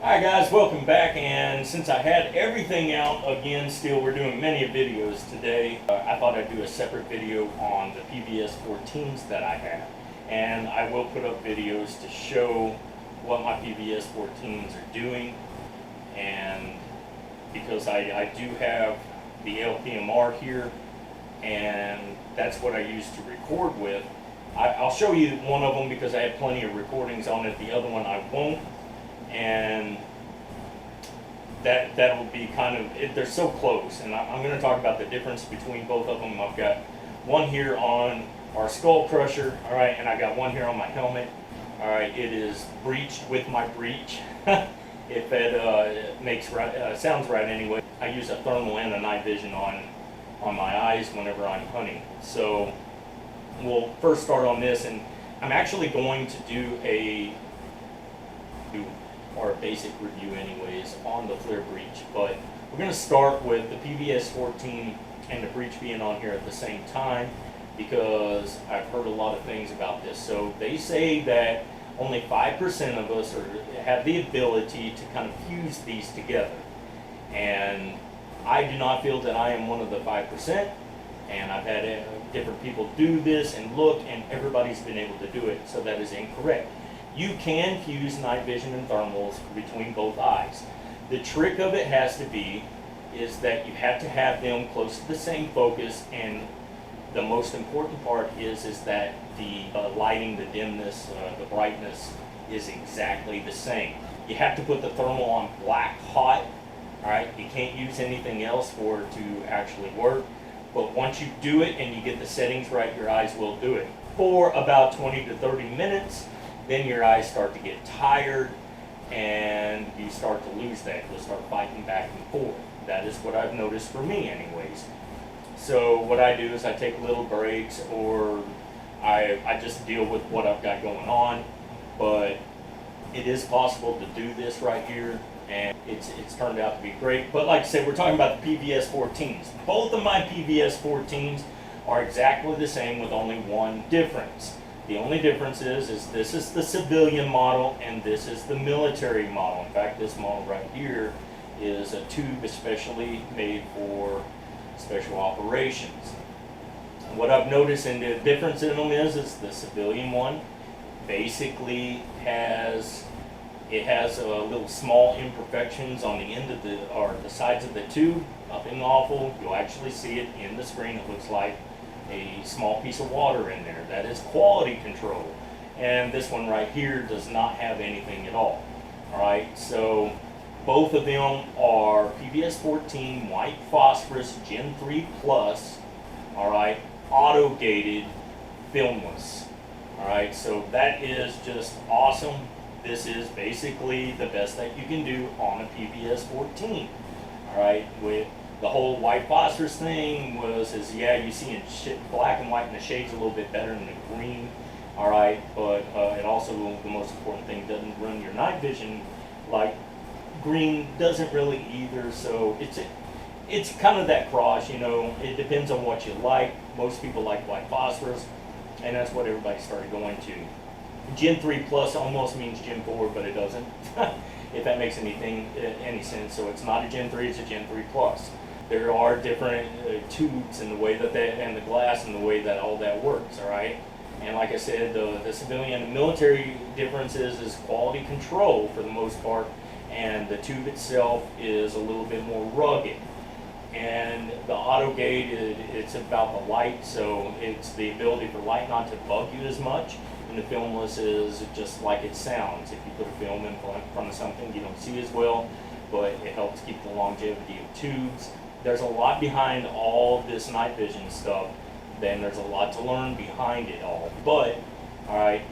Hi guys, welcome back. And since I had everything out again, still we're doing many videos today. I thought I'd do a separate video on the PVS14s that I have, and I will put up videos to show what my PVS14s are doing. And because I do have the LPMR here, and that's what I use to record with. I'll show you one of them because I have plenty of recordings on it. The other one I won't. And that will be kind of, they're so close, and I'm going to talk about the difference between both of them. I've got one here on our skull crusher, all right, and I got one here on my helmet, all right. It is breached with my breech. If it makes right, sounds right anyway. I use a thermal and a night vision on my eyes whenever I'm hunting. So we'll first start on this, and I'm actually going to do a basic review anyways on the flare breech, but we're going to start with the PVS14 and the breech being on here at the same time because I've heard a lot of things about this. So they say that only 5% of us have the ability to kind of fuse these together, and I do not feel that I am one of the 5%, and I've had different people do this and look, and everybody's been able to do it, so that is incorrect. You can fuse night vision and thermals between both eyes. The trick of it has to be is that you have to have them close to the same focus, and the most important part is that the lighting, the dimness, the brightness is exactly the same. You have to put the thermal on black hot, all right? You can't use anything else for it to actually work, but once you do it and you get the settings right, your eyes will do it. For about 20 to 30 minutes, then your eyes start to get tired and you start to lose that. You'll start fighting back and forth. That is what I've noticed for me anyways. So what I do is I take little breaks, or I just deal with what I've got going on. But it is possible to do this right here, and it's turned out to be great. But like I said, we're talking about the PVS14s. Both of my PVS14s are exactly the same with only one difference. The only difference is this is the civilian model and this is the military model. In fact, this model right here is a tube especially made for special operations. What I've noticed in the difference in them is the civilian one basically has little small imperfections on the end of the sides of the tube. Nothing awful. You'll actually see it in the screen. It looks like a small piece of water in there. That is quality control. And this one right here does not have anything at all. Alright, so both of them are PVS14 white phosphorus Gen 3 Plus, alright, auto gated, filmless. Alright, so that is just awesome. This is basically the best that you can do on a PVS14. Alright, with the whole white phosphorus thing yeah, you see in black and white, and the shade's a little bit better than the green, all right, but it also, the most important thing, doesn't run your night vision like green doesn't really either. So it's kind of that cross, you know. It depends on what you like. Most people like white phosphorus, and that's what everybody started going to. Gen 3 Plus almost means Gen 4, but it doesn't. If that makes any sense. So it's not a Gen 3, it's a Gen 3 Plus. There are different tubes and the way that and the glass and the way that all that works, all right? And like I said, the civilian and military differences is quality control for the most part, and the tube itself is a little bit more rugged. And the auto gate, it's about the light, so it's the ability for light not to bug you as much. And the filmless is just like it sounds. If you put a film in front of something, you don't see as well, but it helps keep the longevity of tubes. There's a lot behind all this night vision stuff. Then there's a lot to learn behind it all. But, all right,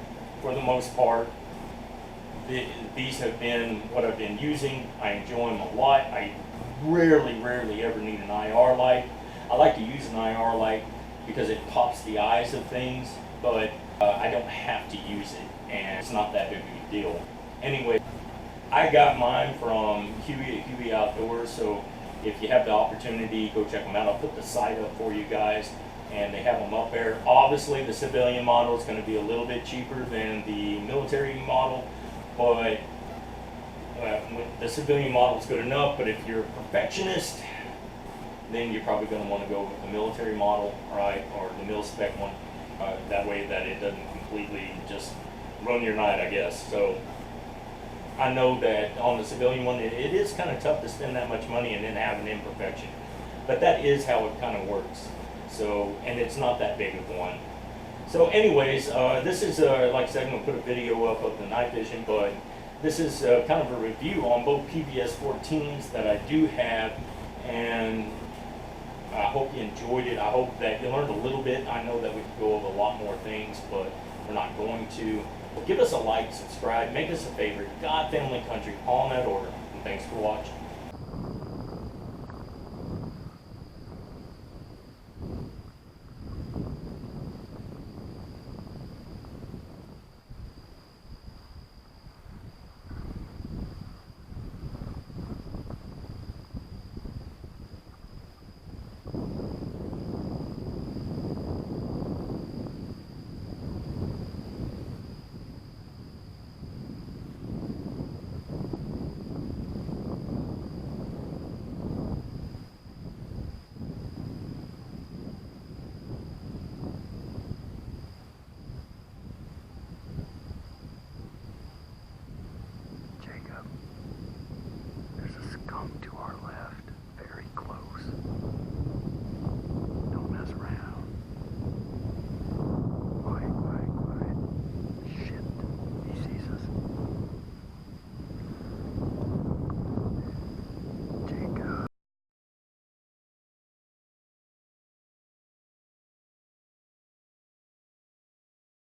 for the most part, these have been what I've been using. I enjoy them a lot. I rarely ever need an IR light. I like to use an IR light because it pops the eyes of things, but I don't have to use it, and it's not that big of a deal. Anyway, I got mine from Huey Outdoors, so if you have the opportunity, go check them out. I'll put the site up for you guys, and they have them up there. Obviously, the civilian model is going to be a little bit cheaper than the military model, but the civilian model is good enough, but if you're a perfectionist, then you're probably going to want to go with the military model, right, or the mil-spec one. That way that it doesn't completely just run your night, I guess. So I know that on the civilian one, it is kind of tough to spend that much money and then have an imperfection. But that is how it kind of works. So, and it's not that big of one. So anyways, this is, like I said, I'm going to put a video up of the night vision, but this is kind of a review on both PVS14s that I do have, and I hope you enjoyed it. I hope that you learned a little bit. I know that we could go over a lot more things, but we're not going to. Give us a like, subscribe, make us a favorite. God, family, country, all in that order. And thanks for watching.